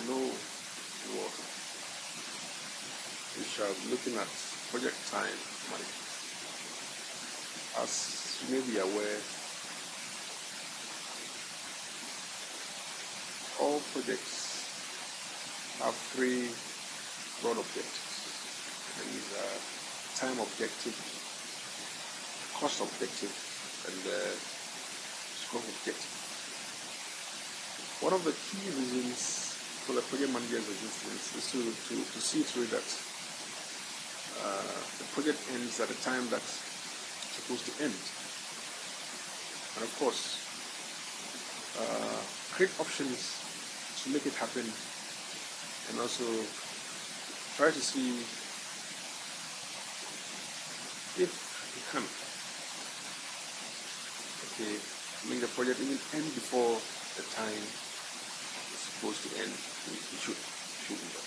I know what we shall be looking at project time management. As you may be aware, all projects have three broad objectives. And these are time objective, cost objective, and scope objective. One of the key reasons for the project manager's existence is to see through that the project ends at the time that's supposed to end. And of course, create options to make it happen, and also try to see if you can make the project even end before the time it's supposed to end. You should do that.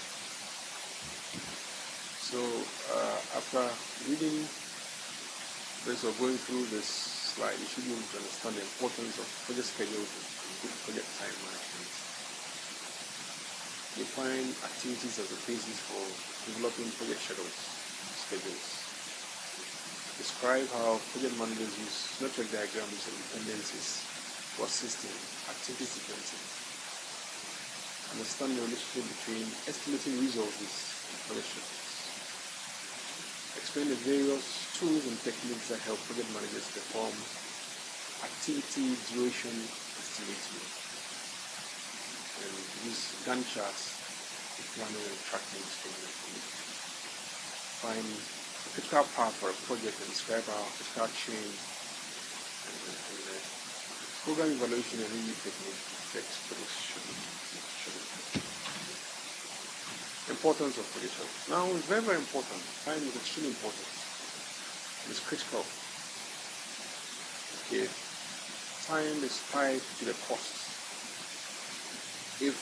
So after reading this or going through this slide, you should be able to understand the importance of project schedules and good project time management. Define activities as a basis for developing project schedules. Describe how project managers use network diagrams and dependencies to assist in activity sequencing. Understand the relationship between estimating resources and project schedules. Explain the various tools and techniques that help project managers perform activity duration estimating, and use Gantt charts to plan and tracking scheduling. Find a critical path for a project and describe how critical change and program evaluation and review technique affects project scheduling. Importance of project scheduling. Now, it's very, very important. Time is extremely important. It's critical. Okay. Time is tied to the cost. If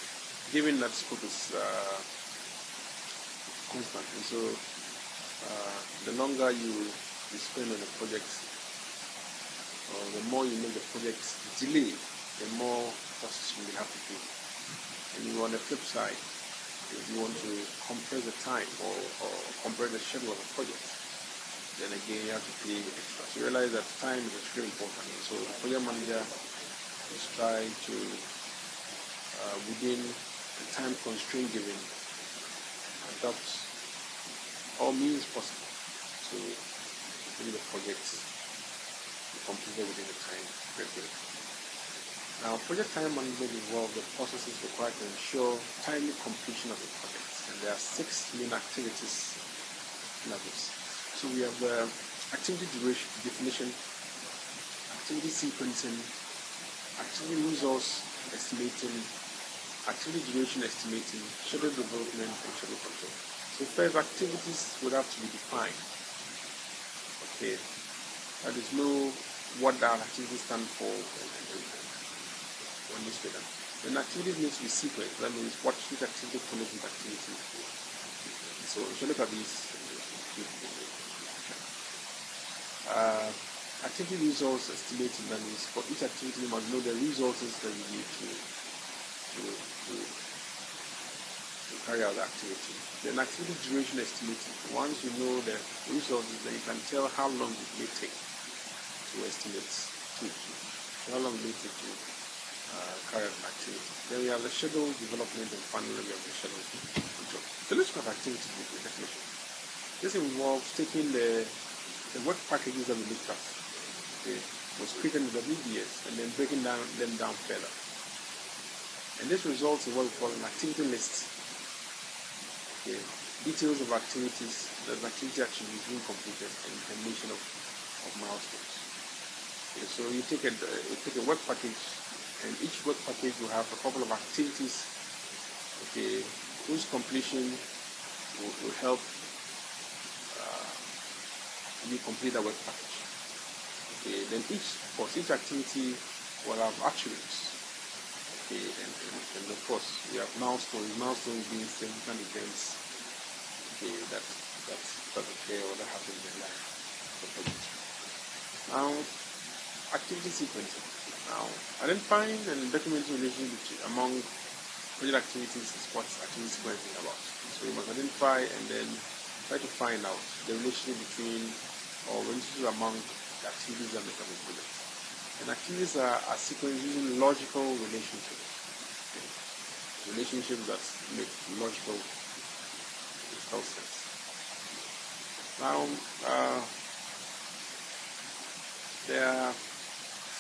given that scope is constant, and so the longer you spend on a project, or the more you make the project delay, the more costs you will have to pay. And you, on the flip side, if you want to compress the time or compress the schedule of a project, then again you have to pay extra. So you realize that time is extremely important. So the project manager is trying to, within the time constraint given, adopt all means possible to bring the project completed within the time period. Now, project time management involves the processes required to ensure timely completion of the project. And there are 6 main activities levels. So we have activity duration definition, activity sequencing, activity resource estimating, activity duration estimating, schedule development, and schedule control. So first, activities would have to be defined. Okay, that is know what that activity stands for when you say that. Then activities need to be sequenced. That means what each activity follows with activity. So if you look at these, activity resource estimating, that means for each activity you must know the resources that you need to carry out the activity. Then activity duration estimating. Once you know the resources, then you can tell how long it may take to estimate how long it may take to carry out an activity. Then we have the schedule development and finally we have the schedule control. So let's look at activity definition. This involves taking the work packages that we looked at, was created in WBS, and then breaking them down further. And this results in what we call an activity list. Details of activities, the activity actually is being completed, and information of milestones. So you take a work package, and each work package will have a couple of activities, whose completion will help you complete the work package. Then each activity will have attributes. And of course we have milestones being significant events that occur or that happen in the life of the project. Now, activity sequencing. Now, identifying and documenting relations among project activities is what activities we're thinking about. So we must identify and then try to find out the relationship between or relationship among the activities that make up a project. And activities are sequenced using logical relationships. Okay. Relationships that make logical sense. Now, there are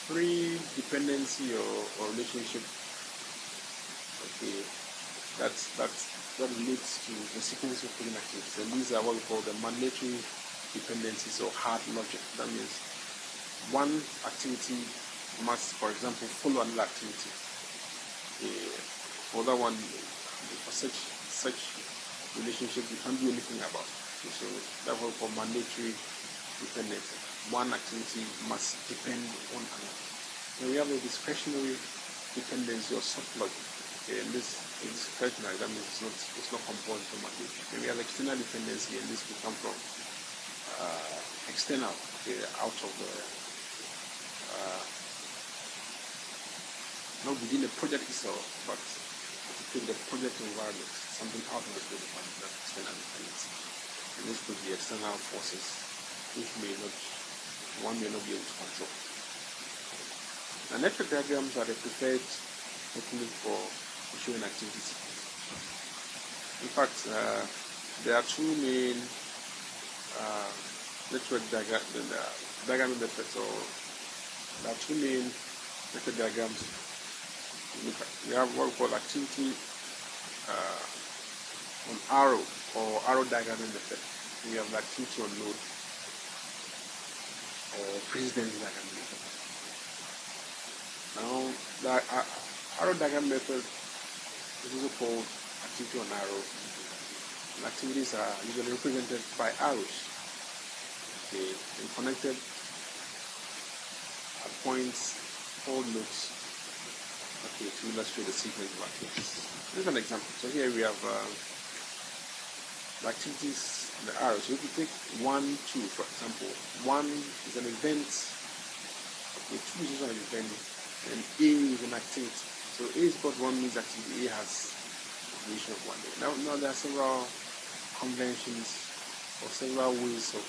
three dependency or relationship. Okay, that relates to the sequence of project activities, and these are what we call the mandatory dependencies or hard logic. That means one activity must, for example, follow another activity. For that one, for such relationship, you can't do anything about. Okay, so that's what we call mandatory dependency. One activity must depend on another. Then we have a discretionary dependency or soft logic. Okay, and this is discretionary. That means it's not composed from mandatory. Then we have external dependency, and this will come from external, okay, out of the not within the project itself, but to the project environment, something out of the project environment, that's external dependency. And this could be external forces which one may not be able to control. Now, network diagrams are the preferred technique for showing activities. In fact, there are two main network diagramming methods, or there are two main network diagrams. We have what we call activity on arrow or arrow diagramming method. We have activity on node or precedence diagramming method. Now, the arrow diagram method is also called activity on arrow. And activities are usually represented by arrows, okay, and connected at points or nodes, okay, to illustrate the sequence of activities. Here's an example. So here we have the activities, the arrows. So if you take 1, 2, for example, 1 is an event, okay, 2 is also an event, and A is an activity. So A is what 1 means activity. A has a duration of 1 day. Now there are several conventions or several ways of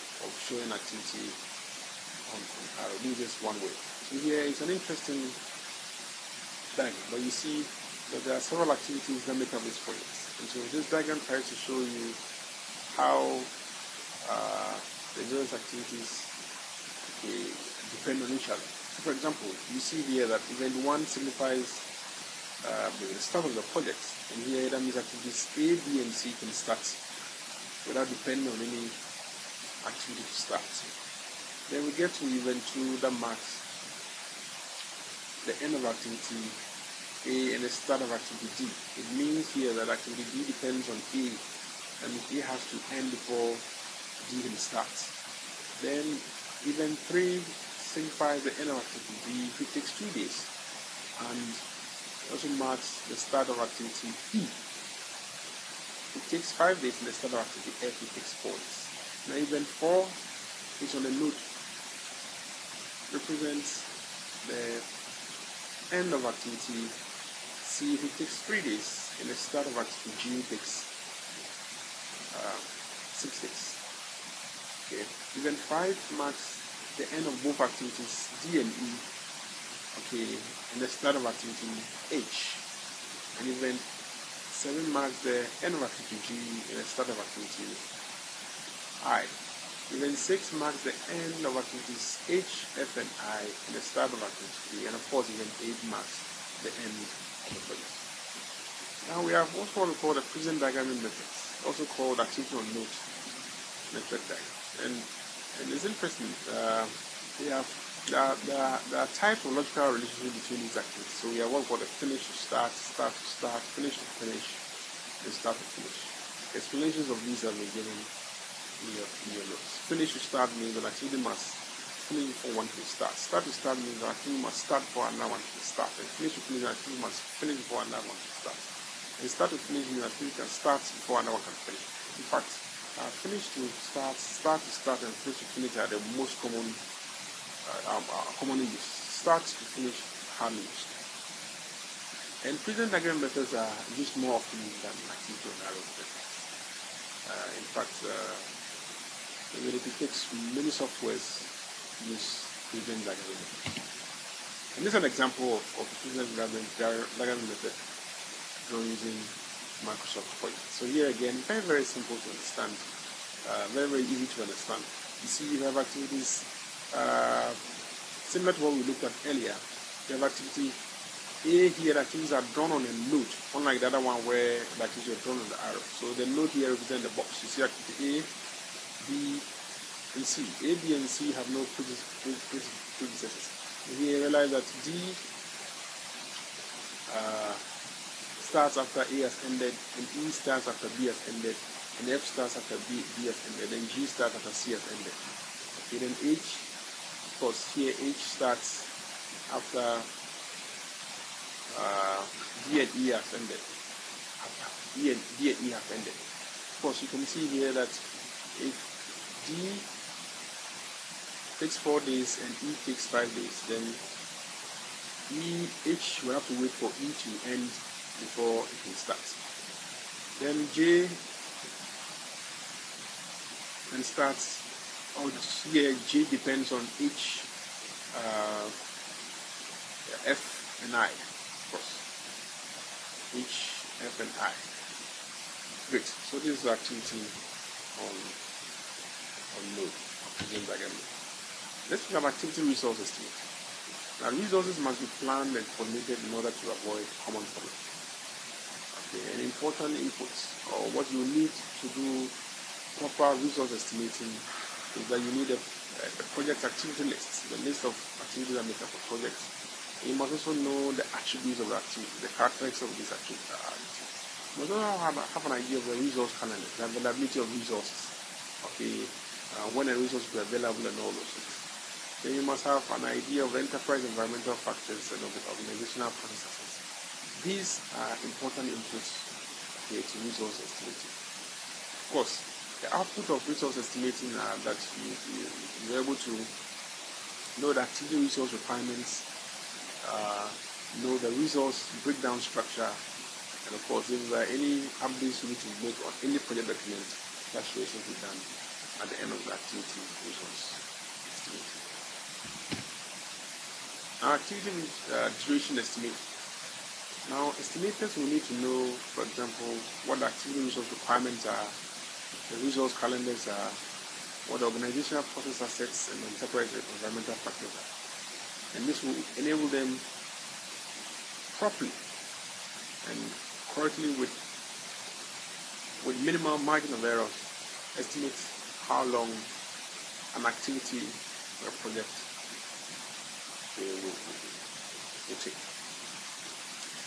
showing activity on arrow. This is just one way. So here it's an interesting diagram, but you see that there are several activities that make up this project. And so this diagram tries to show you how the various activities, okay, depend on each other. So for example, you see here that event 1 signifies the start of the project, and here that means activities A, B, and C can start without depending on any activity to start. Then we get to event 2 that marks the end of activity A and the start of activity D. It means here that activity D depends on A, and A has to end before D can start. Then event 3 signifies the end of activity B if it takes 2 days, and also marks the start of activity E. It takes 5 days, and the start of activity F it takes 4 days. Now event 4 is on a node, represents the end of activity C if it takes 3 days, and the start of activity G takes 6 days. Okay. Event 5 marks the end of both activities D and E, okay, and the start of activity H. And event 7 marks the end of activity G and the start of activity I. Event 6 marks the end of activities H, F, and I, and the start of activity. And of course, event 8 marks the end of the project. Now we have what we call the precedence diagramming methods, also called activity on node network diagram. And it's interesting. There are types of logical relationship between these activities. So we have what we call the finish to start, start to start, finish to finish, and start to finish. Explanations of these have been given in your notes. Finish to start means an activity must finish before one can start. Start to start means an activity must start before another one can start. And finish to finish, an activity must finish before another one can start. And start to finish means an activity can start before another one can finish. In fact, finish to start, start to start, and finish to finish are the most commonly used. Start to finish hardly used. And precedence diagram methods are used more often than activity on arrow methods. In fact, it takes many softwares to use precedence diagram methods. And this is an example of the precedence diagram method drawn using Microsoft Point. So here again, very, very simple to understand, very, very easy to understand. You see, you have activities similar to what we looked at earlier. You have activity A here, the activities are drawn on a node, unlike the other one where the activities are drawn on the arrow. So the node here represents the box. You see activity A, B, and C. A, B, and C have no predecessors. Here you realize that D starts after A has ended, and E starts after B has ended, and F starts after B has ended, and G starts after C has ended. Okay, then H, of course, here H starts after D and E has ended. D and E have ended. Of course, you can see here that if D takes 4 days and E takes 5 days, then H will have to wait for E to end before it can start. Then J can start, or here J depends on H, F and I, of course. H, F and I. Great. So this is the activity on node. Let's look at activity resource estimate. Now, resources must be planned and coordinated in order to avoid common problems. Okay, and important inputs, or what you need to do proper resource estimating, is that you need a project activity list, the list of activities that make up a project. You must also know the attributes of the activity, the characteristics of this activity. You must also have an idea of the resource calendar, the availability of resources. Okay, when a resource will be available and all those things. Then you must have an idea of enterprise environmental factors and of the organizational processes. These are important inputs to resource estimating. Of course, the output of resource estimating are that you're able to know the activity resource requirements, know the resource breakdown structure, and of course, if there are any updates you need to make on any project document, that should also be done at the end of the activity resource estimating. Now, activity duration estimate. Now, estimators will need to know, for example, what the activity resource requirements are, the resource calendars are, what the organizational process assets and enterprise environmental factors are. And this will enable them properly and correctly with minimal margin of error estimate how long an activity or a project will take.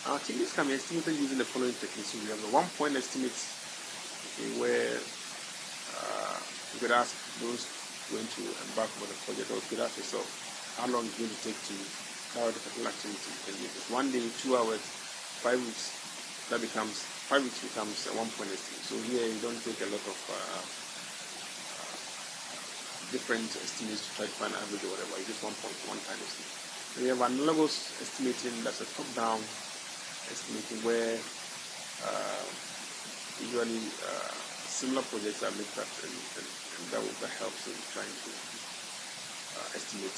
Our activities can be estimated using the following techniques. So we have the 1-point estimate, where you could ask those going to embark on the project, or you could ask yourself how long it's going to take to carry out the particular activity. And if it's 1 day, 2 hours, 5 weeks, 5 weeks becomes a 1-point estimate. So here you don't take a lot of different estimates to try to find an average or whatever. You just 1.1-time estimate. We have analogous estimating, that's a top-down estimating, where usually similar projects are looked at, and that helps in trying to estimate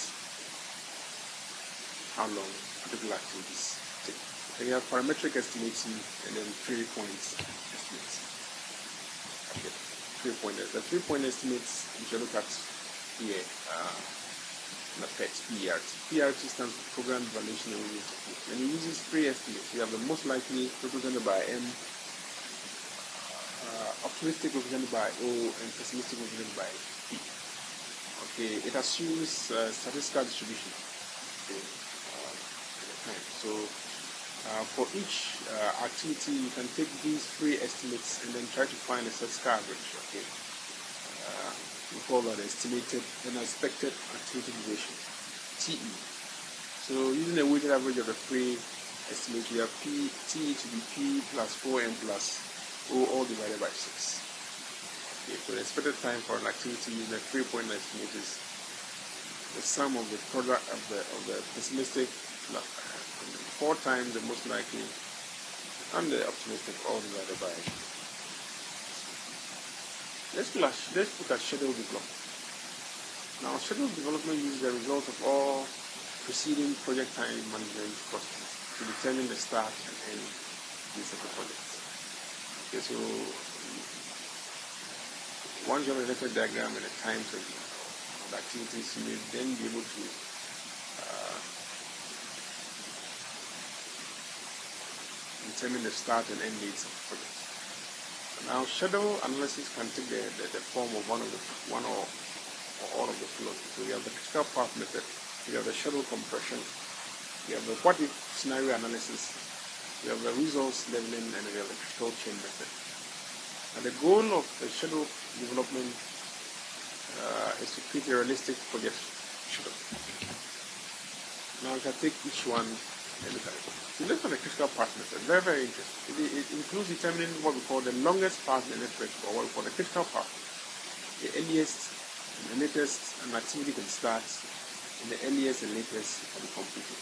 how long particular activities take. Then you have parametric estimating, and then 3-point estimates. Okay, 3-point. The 3-point estimates you should look at here. The PERT. PERT stands for Program Evaluation and Review Technique, and it uses 3 estimates. You have the most likely, represented by M, optimistic represented by O, and pessimistic represented by P. Okay, it assumes statistical distribution. Okay, so for each activity, you can take these 3 estimates and then try to find a statistical average. Okay. We call that estimated and expected activity duration, TE. So using a weighted average of the 3 estimates, we have TE to be P plus 4M plus O all divided by 6. Okay, so the expected time for an activity using a 3-point estimate is the sum of the product of the pessimistic 4 times the most likely and the optimistic all divided by. Let's look at schedule development. Now, schedule development uses the result of all preceding project time management processes to determine the start and end dates of the project. Okay, so once you have a network diagram and a time segment of the activities, you may then be able to determine the start and end dates of the project. Now, schedule analysis can take the form of one or all of the flows. So you have the critical path method, you have the schedule compression, you have the what if scenario analysis, you have the resource leveling, and you have the critical chain method. And the goal of the schedule development is to create a realistic project schedule. Now you can take each one and look at it. So let's look at the critical path method. Very, very interesting. It includes determining what we call the longest path in the network, or what we call the critical path. The earliest and the latest an activity can start, and the earliest and latest can be completed.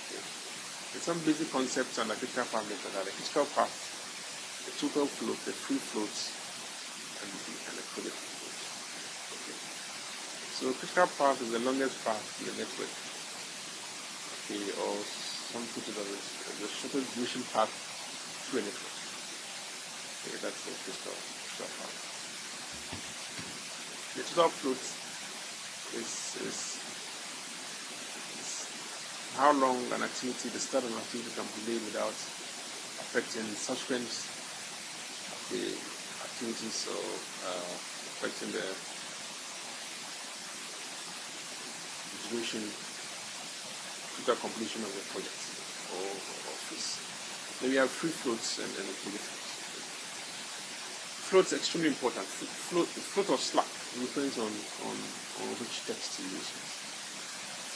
Okay. There's some basic concepts on the critical path method are the critical path, the total float, the free floats, and the project float. Okay. So critical path is the longest path in the network. Okay, or some put it as the shortest duration path through a network. Okay, that's the critical path. The total float is how long an activity, the start of an activity can be delayed without affecting subsequent activities or affecting the duration to the completion of the project or office. Then we have free floats and the project floats. Floats are extremely important. Float or slack depends on which text you use.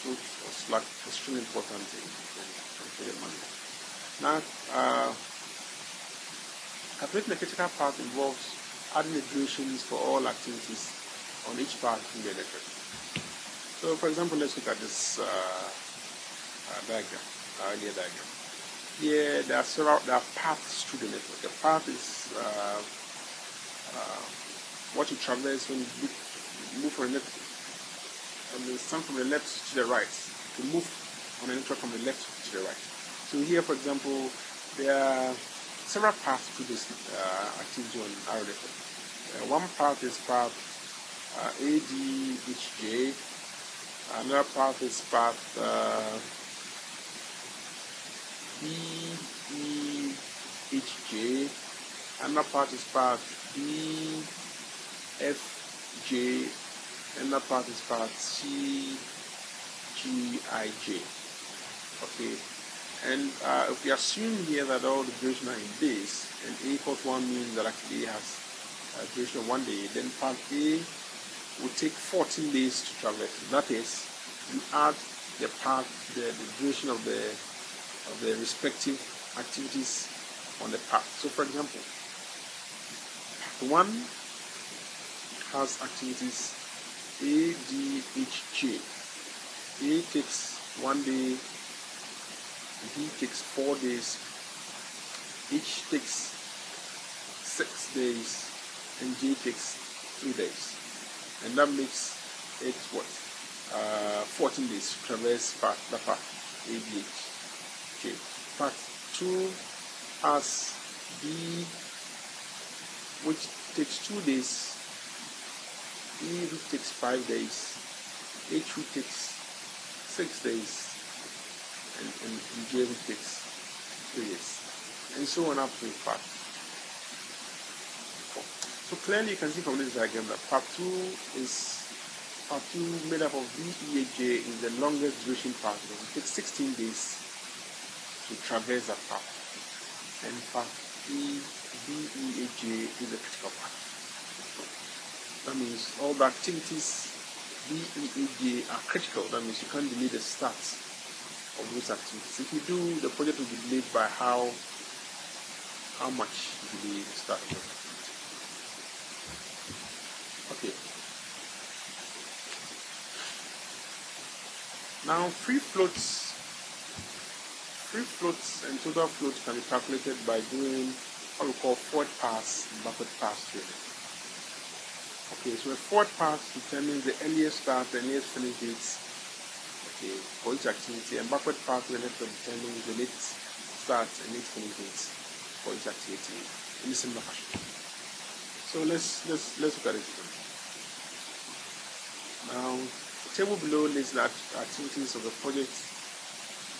Float or slack is extremely important in project management. Now, calculating the critical path involves adding the durations for all activities on each path in the network. So, for example, let's look at this diagram, earlier diagram. Here, there are paths to the network. The path is what you traverse when you move from the network, from the left to the right. To move on the network from the left to the right. So here, for example, there are several paths to this activity on our network. One path is path ADHJ. Another path is path BEHJ. Another path is path BFJ. Another path is path CGIJ. Okay. And if we assume here that all the duration are in days, and A equals 1 means that actually A has a duration of 1 day, then path A will take 14 days to traverse. That is, you add the path, the duration of the respective activities on the path. So, for example, path 1 has activities A, D, H, J. A takes 1 day, D takes 4 days, H takes 6 days, and J takes 3 days. And that makes it what? 14 days to traverse the path A, D, H, J. Path 2 has B, which takes 2 days, E, which takes 5 days, H, which takes 6 days, and J, which takes 3 days, and so on up to path 4. So clearly you can see from this diagram that path 2 made up of BEHJ is the longest duration path. It takes 16 days to traverse that path, and path BEHJ is the critical path. That means all the activities BEHJ are critical. That means you can't delay the start of those activities. If you do, the project will be delayed by how much you delay the start of the activity. Okay. Now, free floats free floats and total floats can be calculated by doing what we call forward pass and backward pass training. Okay, so a forward pass determines the earliest start and earliest finish dates, okay, for each activity, and backward pass determines the late start and late finish dates for each activity in a similar fashion. So let's look at it again. Now, the table below lists the activities of the project,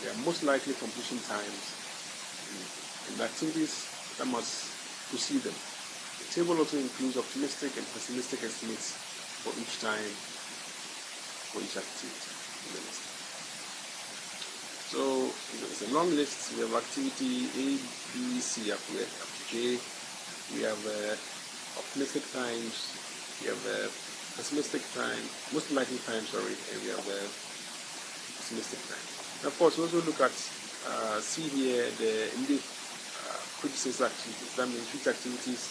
their most likely completion times, and the activities that must precede them. The table also includes optimistic and pessimistic estimates for each time, for each activity in the list. So it's a long list. We have activity A, B, C up to J. We have optimistic times. We have pessimistic time, most likely time, and we have pessimistic time. And of course, we also look at see here the immediate predecessor activities. That means which activities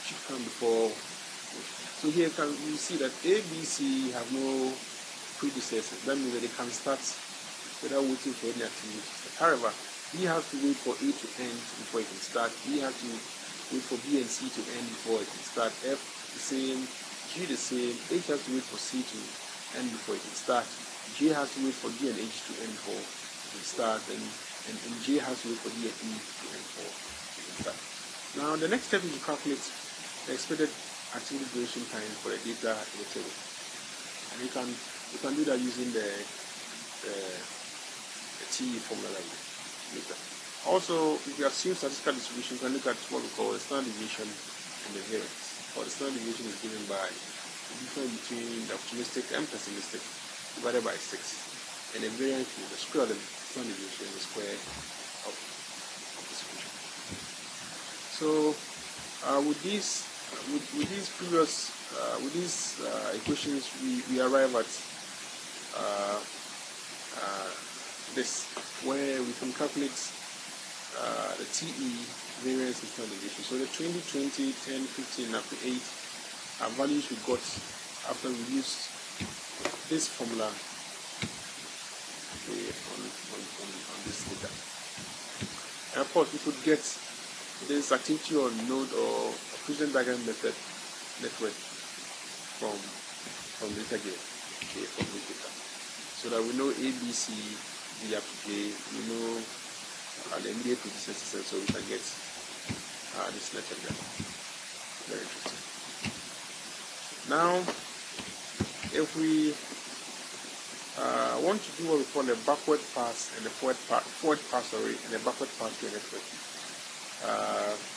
should come before. So here you see that A, B, C have no predecessors. That means that they can start without waiting for any activity. However, B has to wait for A to end before it can start. B has to wait for B and C to end before it can start. F the same, G the same. H has to wait for C to end before it can start. J has to wait for D and H to end before it can start, and J has to wait for D and E to end before it can start. Now the next step is to calculate the expected activity duration time for the data in the table, and you can do that using the TE formula later. Also, if you assume statistical distribution, you can look at what we call the standard deviation and the variance. Or the standard deviation is given by the difference between the optimistic and pessimistic divided by 6, and the variance is the square of the standard deviation, the square of distribution. So, with these previous equations, we arrive at this, where we can calculate the TE, variance and standard deviation. So the 20, 20, 10, 15, up to 8 are values we got after we used this formula on this data. And of course, we could get this activity or node or Fusion diagram method network from the data given, okay, from this data, so that we know A, B, C, D up to J, we know the immediate predecessors, so we can get this network there. Very interesting. Now, if we want to do what we call a backward pass and a forward pass, and a backward pass to a network,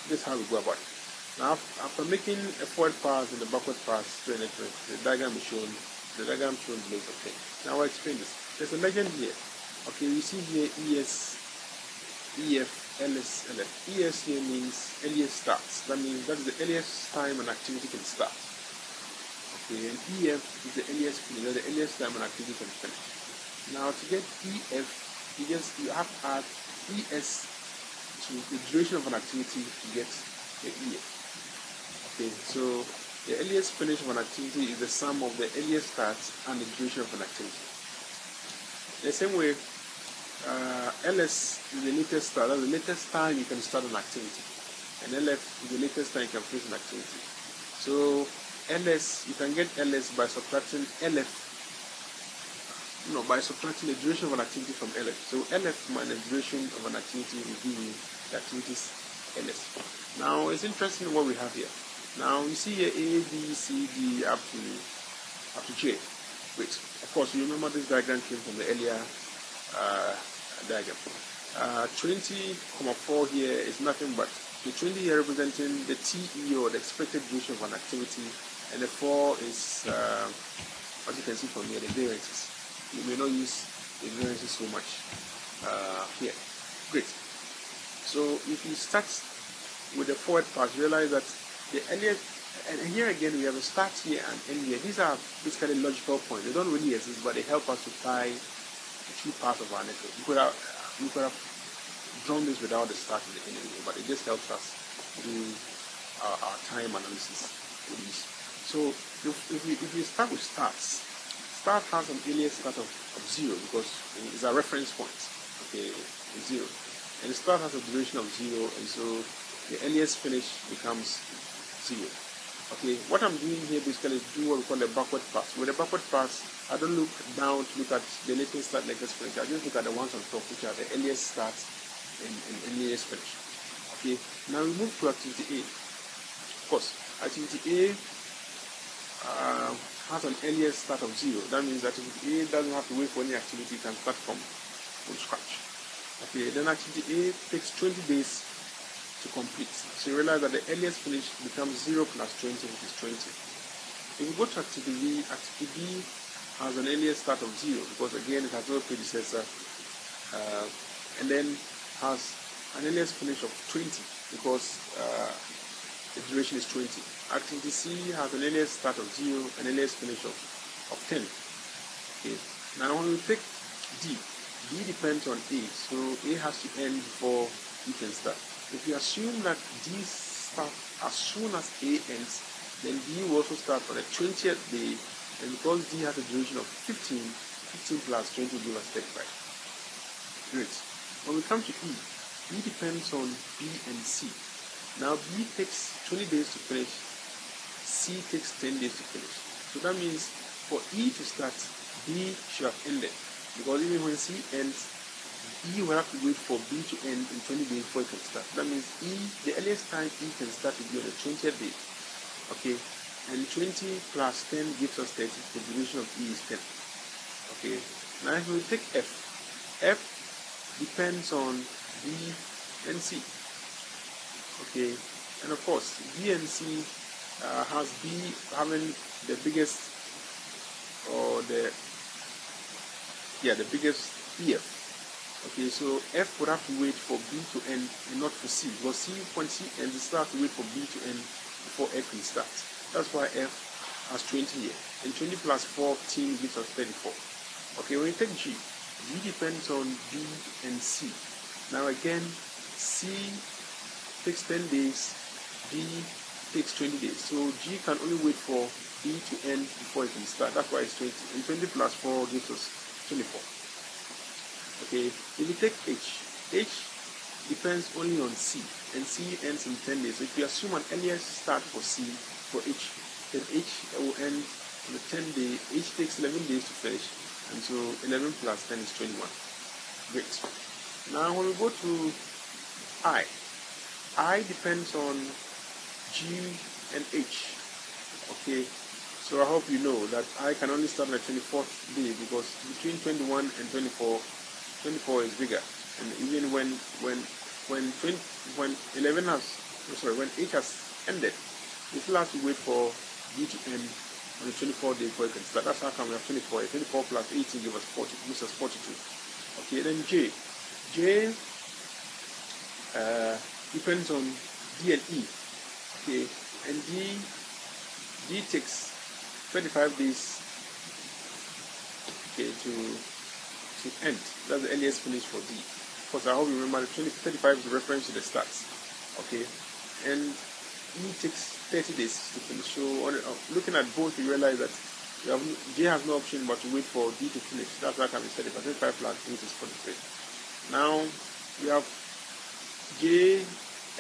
this is how we go about it. Now, after making a forward pass and a backward pass to a network, the diagram shown below. Okay. Now I'll explain this. There's a legend here. Okay, we see here ES, EF, LS, LF. ES here means earliest starts. That means that is the earliest time an activity can start. Okay, and EF is the earliest finish, the earliest time an activity can finish. Now to get EF, you have to add ES to the duration of an activity to get the EF. Okay, so the earliest finish of an activity is the sum of the earliest start and the duration of an activity. The same way, LS is the latest start, that's the latest time you can start an activity, and LF is the latest time you can finish an activity. So LS, you can get LS by subtracting LF, by subtracting the duration of an activity from LF. So LF minus duration of an activity will give you the activity's LS. Now it's interesting what we have here. Now you see here A, B, C, D up to J. Wait, of course you remember this diagram came from the earlier diagram. 20,4 here is nothing but the 20 here representing the TE, or the expected duration of an activity, and the 4 is as you can see from here, the variances. You may not use the variances so much here. Great. So if you start with the forward pass, realize that the earliest, and here again we have a start here and end here. These are basically logical points. They don't really exist, but they help us to tie the two parts of our network. We could have drawn this without the start and the end anyway, but it just helps us do our time analysis with these. So if we start with starts, start has an earliest start of 0 because it's a reference point. Okay, it's 0. and start has a duration of 0, and so the earliest finish becomes 0. Okay, what I'm doing here basically is do what we call a backward pass. With a backward pass, I don't look down to look at the latest start, latest finish. I just look at the ones on top, which are the earliest start and earliest finish. Okay, now we move to activity A. Of course, activity A has an earliest start of 0. That means activity A doesn't have to wait for any activity, it can start from scratch. Okay, then activity A takes 20 days to complete. So you realize that the earliest finish becomes 0 plus 20, which is 20. If you go to activity B has an earliest start of 0 because again it has no predecessor, and then has an earliest finish of 20 because the duration is 20. Activity C has an earliest start of 0 and earliest finish of 10. Okay. Now when we take D depends on A, so A has to end before D can start. If you assume that D starts as soon as A ends, then D will also start on the 20th day, and because D has a duration of 15 plus 20 will give us 35. Great. When we come to E depends on B and C. Now B takes 20 days to finish, C takes 10 days to finish. So that means for E to start, B should have ended, because even when C ends, E will have to wait for B to end in 20 days before it can start. That means E, the earliest time E can start will be on the 20th day. Okay, and 20 plus 10 gives us 30. The duration of E is 10. Okay, now if we take F depends on B and C. Okay, and of course B and C has B having the biggest biggest EF. Okay, so F would have to wait for B to end and not for C, because C, when C ends, it still has to wait for B to end before F can start. That's why F has 20 here, and 20 plus 14 gives us 34. Okay, when you take G depends on B and C. Now again, C takes 10 days, B takes 20 days. So G can only wait for B to end before it can start. That's why it's 20. And 20 plus 4 gives us 24. Okay, if you take H depends only on C, and C ends in 10 days. So if you assume an earliest start for H, then H will end on the 10th day. H takes 11 days to finish, and so 11 plus 10 is 21. Great. Now when we go to I depends on G and H. Okay, so I hope you know that I can only start on the 24th day, because between 21 and 24 is bigger, and even when H has ended, we still have to wait for D to end on the 24th day before it can start. That's how come we have 24. 24 plus 18 gives us 40, gives us 42. Okay, then J depends on D and E. Okay, and D takes 25 days, okay, to end. That's the earliest finish for D. Of course, I hope you remember the 35 is a reference to the starts. Okay, and E takes 30 days to finish. So looking at both, you realize that J has no option but to wait for D to finish. That's why I can be 35 plus 8 is 43. Now we have J,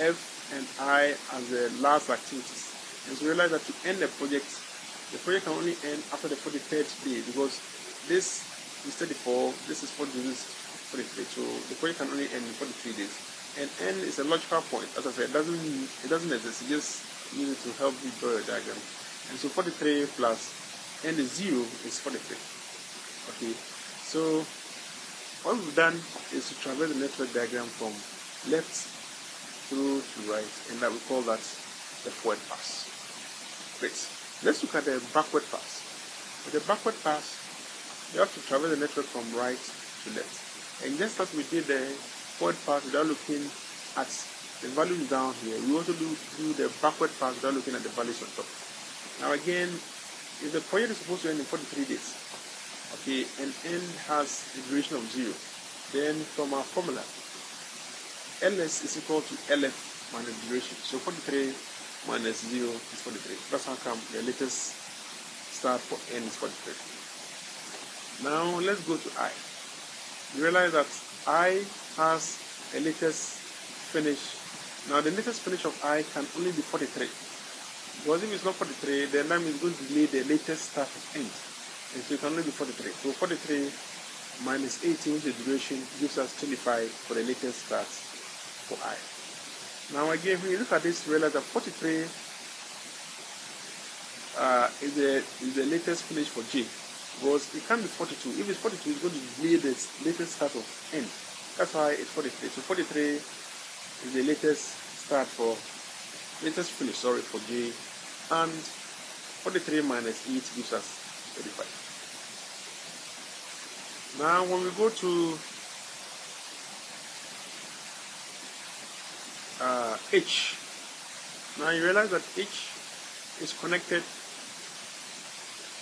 F, and I as the last activities. And so realize that to end the project can only end after the 43rd day, because this is 34, this is 40, this is 43. So the project can only end in 43 days. And N is a logical point. As I said, it doesn't exist. It just use it to help you draw a diagram. And so 43 plus N is 0 is 43. Okay. So what we've done is to traverse the network diagram from left through to right, and that we call that the forward pass. Great. Let's look at the backward pass. With the backward pass, you have to traverse the network from right to left. And just as we did the forward pass without looking at the values down here, we also do the backward pass without looking at the values on top. Now again, if the project is supposed to end in 43 days, okay, and N has a duration of 0, then from our formula, LS is equal to LF minus duration. So 43 minus 0 is 43. That's how come the latest start for N is 43. Now let's go to I. You realize that I has a latest finish. Now the latest finish of I can only be 43. Because if it's not 43, then that means it's going to delay the latest start of end. And so it can only be 43. So 43 minus 18, which is the duration, gives us 25 for the latest start for I. Now again, when you look at this, realize that 43 is the latest finish for J. Because it can't be 42. If it's 42, it's going to delay the latest start of N. That's why it's 43. So 43 is the latest finish, for J. And 43 minus 8 gives us 35. Now when we go to H, now you realize that H is connected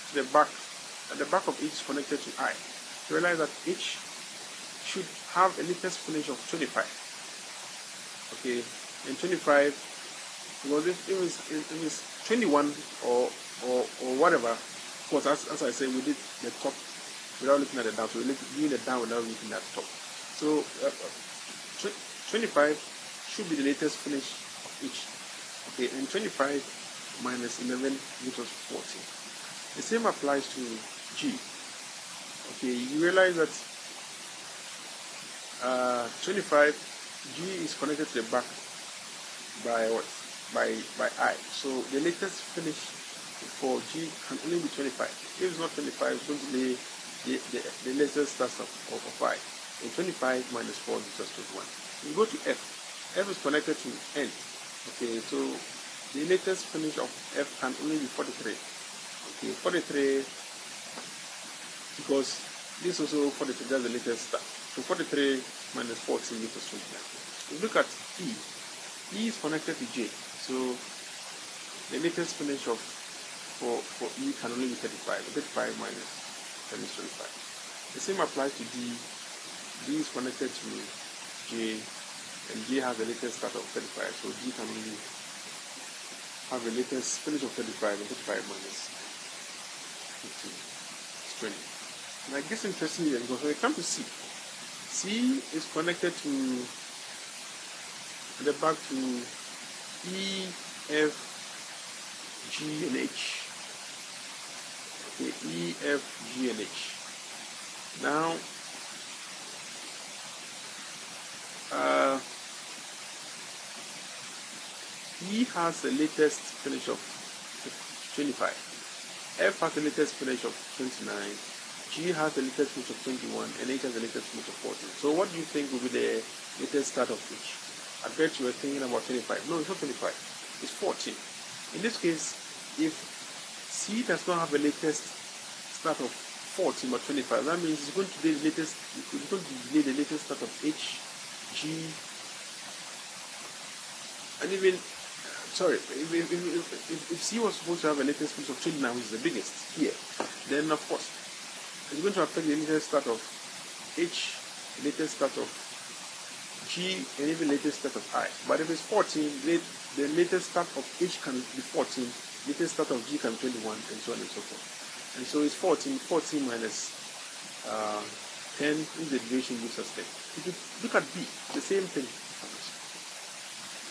to the back. At the back of H is connected to I. You realize that H should have a latest finish of 25. Okay, and 25, because if it was 21 or whatever, of course, as I said, we did the top without looking at the down, so we're doing the down without looking at the top. So 25 should be the latest finish of H. Okay, and 25 minus 11 gives us 14. The same applies to G. Okay, you realize that 25, G is connected to the back by what? By I. So the latest finish for G can only be 25. If it's not 25, it's going to be the latest start of I. And 25 minus 4 gives us 21. We go to F. F is connected to N. Okay, so the latest finish of F can only be 43. Okay, 43, because this also 43, that's the latest start. So 43 minus 14 gives us 29. We look at E. E is connected to J. So the latest finish for E can only be 35. 35 minus 10 is 25. The same applies to D. D is connected to J, and J has the latest start of 35. So D can only have the latest finish of 35, and 35 minus 15 is 20. Now it gets interesting here, because when we come to C, C is connected to the back to E, F, G, and H. Okay, E, F, G, and H. Now, E has the latest finish of 25. F has the latest finish of 29. G has the latest finish of 21, and H has the latest finish of 14. So what do you think will be the latest start of H? I bet you were thinking about 25. No, it's not 25. It's 14. In this case, if C does not have a latest start of 14 but 25, that means it's going to be the latest. It's going to be the latest start of H, G, and even. Sorry, if C was supposed to have a latest finish of 29, which is the biggest here, then of course it's going to affect the latest start of H, the latest start of G, and even latest start of I. But if it's 14, the latest start of H can be 14, latest start of G can be 21, and so on and so forth. And so it's 14 minus 10, if the duration gives us 10. If you look at B, the same thing happens.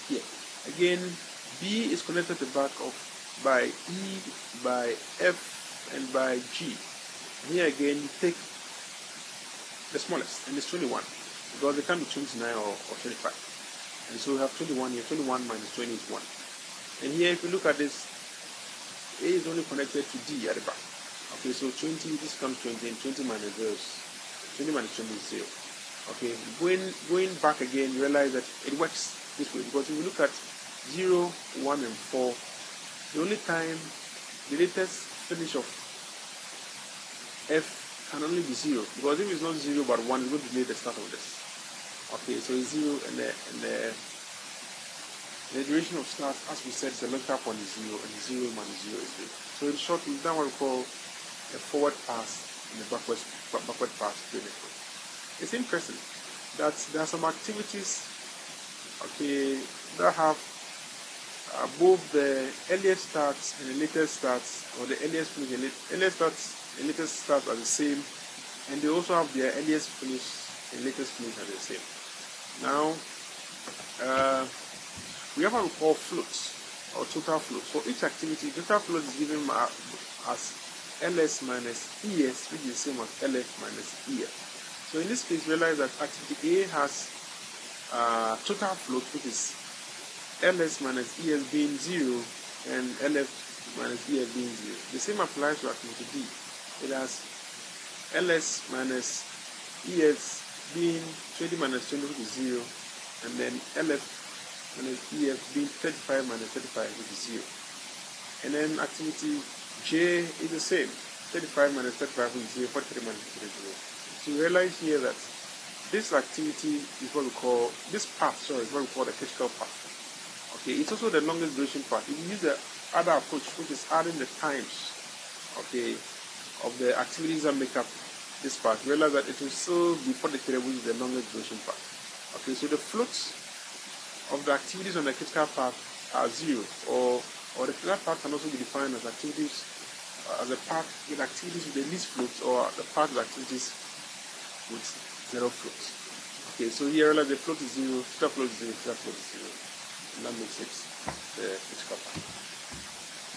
Here, again, B is connected to the back by E, by F, and by G. And here again, you take the smallest, and it's 21, because it can be 29 or 25. And so we have 21 here. 21 minus 20 is 1. And here, if you look at this, A is only connected to D at the back. Okay, so 20, this comes 20, and 20 minus 0 is 20 minus 20 is 0. Okay, going back again, you realize that it works this way, because if you look at 0, 1, and 4, the only time the latest finish of F can only be 0, because if it's not 0 but 1, it's going to delay the start of this. Okay, so it's 0, and the duration of start, as we said, is the logical point is 0, and 0 minus 0 is 0. So in short, we've done what we call a forward pass and a backward pass previously. It's interesting that there are some activities, okay, that have both the earliest starts and the latest starts, or the earliest finish and earliest starts and latest starts are the same, and they also have their earliest finish and latest finish are the same. Now, we have what we call floats or total float. For each activity, total float is given as LS minus ES, which is the same as LF minus EF. So in this case, realize that activity A has total float, which is LS minus ES being 0 and LF minus EF being 0. The same applies to activity D. It has LS minus ES being 20 minus 20, which is 0, and then LF minus EF being 35 minus 35, which is 0. And then activity J is the same, 35 minus 35, which is 0, 43 minus 0. So you realize here that this activity is what we call, this path, sorry, is what we call the critical path. Okay, it's also the longest duration path. If you use the other approach, which is adding the times, okay, of the activities that make up this part, realize that it will still be 43, which is the longest duration path. Okay, so the floats of the activities on the critical path are 0, or the critical path can also be defined as activities as a path with activities with the least floats, or the path with activities with 0 floats. Okay, so here realize the float is 0, total float is 0, total float is 0, and that makes it the critical path.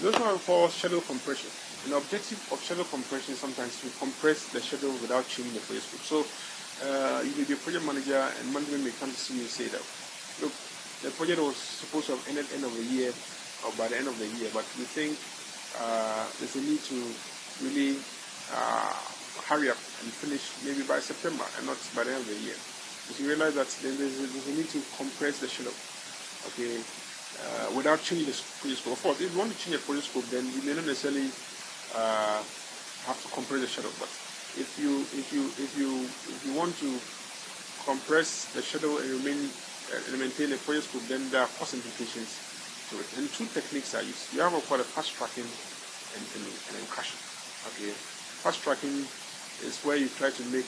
We also have for schedule compression. An objective of schedule compression is sometimes to compress the schedule without changing the project scope. So you may be a project manager, and management may come to see you and say that, look, the project was supposed to have ended end of the year or by the end of the year, but we think there's a need to really hurry up and finish maybe by September and not by the end of the year. If you realize that there's a need to compress the schedule, okay, without changing the project scope. Of course, if you want to change the project scope, then you may not necessarily have to compress the schedule. But if you want to compress the schedule and maintain the project scope, then there are cost implications to it. And two techniques are used. You have what called fast tracking and caching. Okay, fast tracking is where you try to make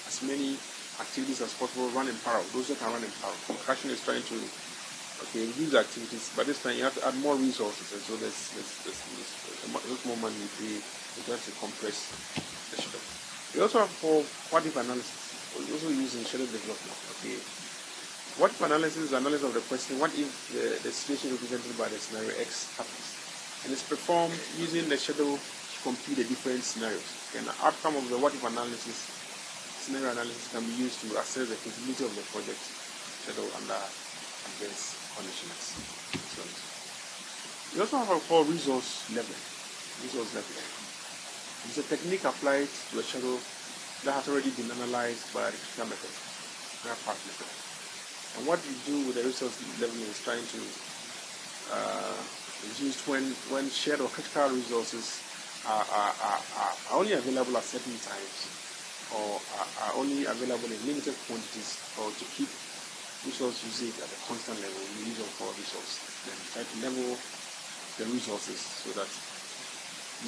as many activities as possible run in parallel. Those that can run in parallel. Caching is trying to reduce activities, but this time you have to add more resources, and so there's more money you pay to try to compress the schedule. We also have for what if analysis. We also use in schedule development. Okay, what if analysis is analysis of the question, what if the situation represented by the scenario X happens, and it's performed using the schedule to compute the different scenarios. And the outcome of the what if analysis, scenario analysis, can be used to assess the feasibility of the project schedule under adverse conditions. We also have what we call resource leveling. Resource leveling. It's a technique applied to a schedule that has already been analyzed by the critical method, path method. And what you do with the resource leveling is trying to is used when shared or critical resources are only available at certain times, or are only available in limited quantities, or to keep resource usage at a constant level. We use for resource, then try to level the resources so that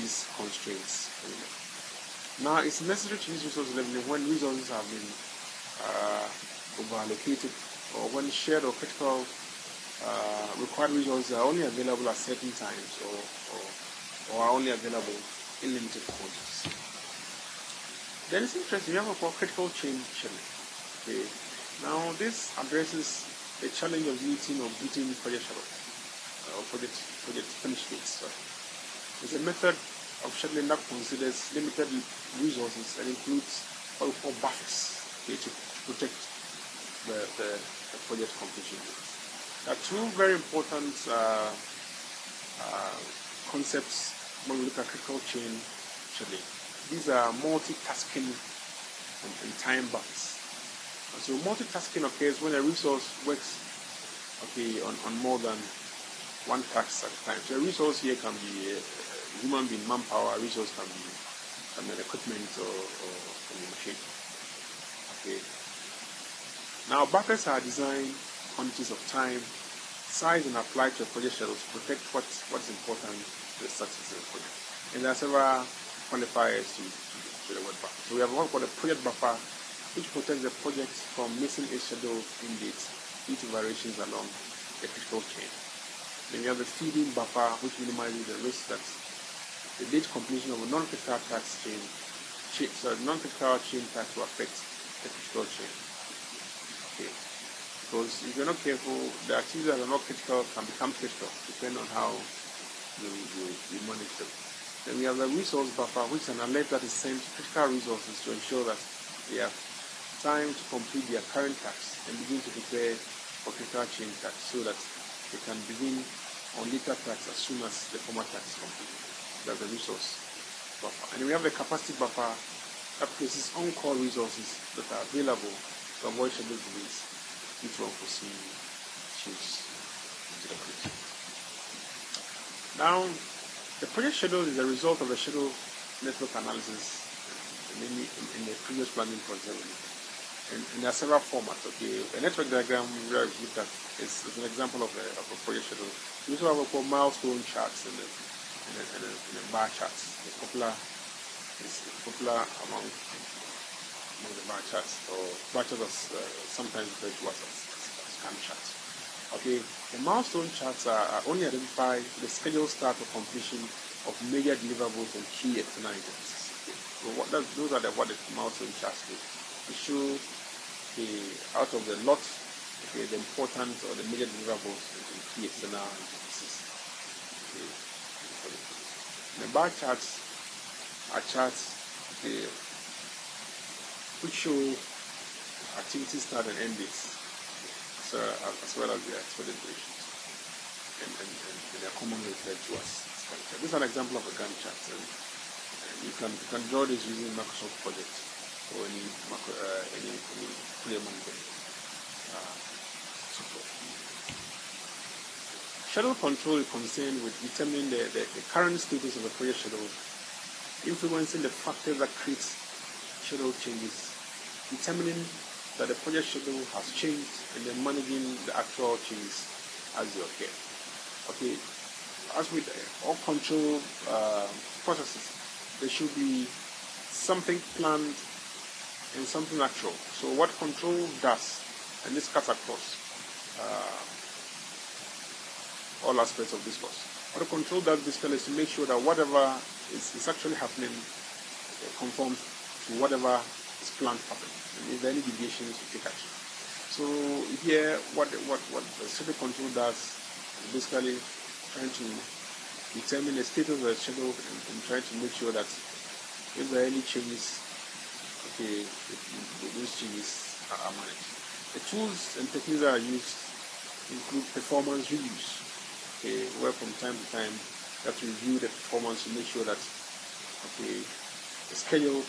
these constraints remain. Now, it's necessary to use resource leveling when resources have been overallocated, or when shared or critical required resources are only available at certain times, or are only available in limited quantities. Then it's interesting, we have a critical chain scheduling. Okay. Now, this addresses the challenge of meeting or beating project schedule, or project finish dates. It's a method of scheduling that considers limited resources and includes what we call buffers, okay, to protect the project completion. There are two very important concepts when we look at critical chain scheduling. These are multitasking and time buffers. So multitasking occurs when a resource works, okay, on more than one task at a time. So a resource here can be a human being, manpower. A resource can be an equipment or a machine. Okay. Now buffers are designed quantities of time, size, and applied to a project schedule to protect what's important to the success of the project. And there are several qualifiers to the word buffer. So we have one called a project buffer, which protects the project from missing its schedule in dates due to variations along the critical chain. Then you have the feeding buffer, which minimizes the risk that the date completion of a non-critical task non-critical chain task will affect the critical chain. Okay. Because if you're not careful, the activities that are not critical can become critical, depending on how you manage them. Then we have the resource buffer, which is an alert that is sent to critical resources to ensure that they have time to complete their current tasks and begin to prepare for critical change tasks, so that they can begin on later tasks as soon as the former task is complete. That's the resource buffer. And we have the capacity buffer that places on-call resources that are available to avoid schedule delays due to unforeseen changes to the project. Now, the project schedule is a result of the schedule network analysis, mainly in the previous planning project. And there are several formats. Okay, a network diagram we have looked at is an example of a project schedule. We also have what we call milestone charts and a bar charts. It's popular among the bar charts, or bar charts are sometimes referred to as Gantt charts. Okay, the milestone charts are only identify the scheduled start or completion of major deliverables and key external items. So those are what the milestone charts do. They show out of the lot, the important or the major deliverables and key external items. The bar charts are charts which show activity start and end dates, so as well as their expected durations, and they are commonly referred to as Gantt chart. This is an example of a Gantt chart, and you can draw this using Microsoft Project or any project management software. Schedule control is concerned with determining the current status of the project schedule, influencing the factors that create schedule changes, determining that the project schedule has changed, and then managing the actual changes as they occur. Okay, as with all control processes, there should be something planned and something actual. So what control does, and this cuts across all aspects of this course. What the control does basically is to make sure that whatever is actually happening conforms to whatever is planned to happen. And if there are any deviations, you take action. So here, what the schedule control does is basically trying to determine the status of the schedule and trying to make sure that if there are any changes, those changes are managed. The tools and techniques that are used include performance reviews, where from time to time you have to review the performance to make sure that the schedule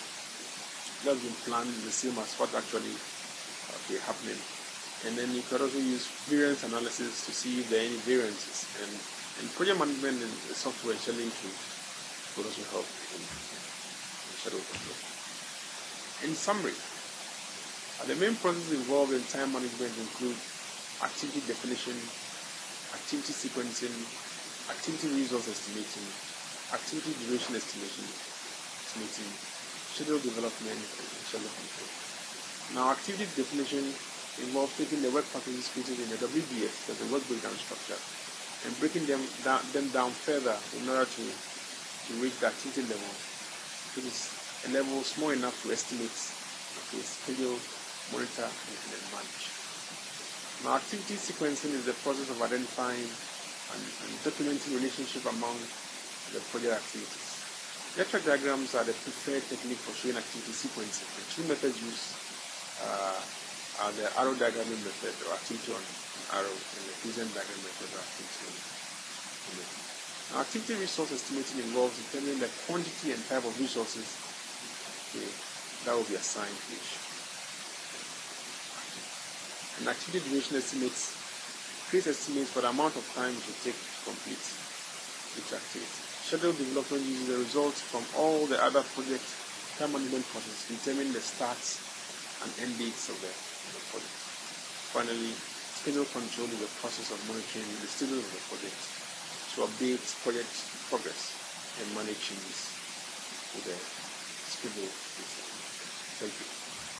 that's been planned is the same as what's actually happening. And then you can also use variance analysis to see if there are any variances. And project management and the software and scheduling tools will also help in schedule control. In summary, the main processes involved in time management include activity definition, activity sequencing, activity resource estimating, activity duration estimating, schedule development, and schedule control. Now, activity definition involves taking the work packages created in the WBS, that's the work breakdown structure, and breaking them down further in order to reach the activity level, which is a level small enough to estimate, schedule, monitor, and manage. Now, activity sequencing is the process of identifying and documenting relationship among the project activities. Network diagrams are the preferred technique for showing activity sequencing. The two methods used are the arrow diagramming method, or activity on arrow, and the Gaussian diagram method, or activity on image. Now, activity resource estimating involves determining the quantity and type of resources that will be assigned to each. And activity duration estimates creates estimates for the amount of time it will take to complete each activity. Schedule development uses the results from all the other project time management processes to determine the starts and end dates of the project. Finally, schedule control is the process of monitoring the status of the project to update project progress and manage changes to the schedule. Thank you.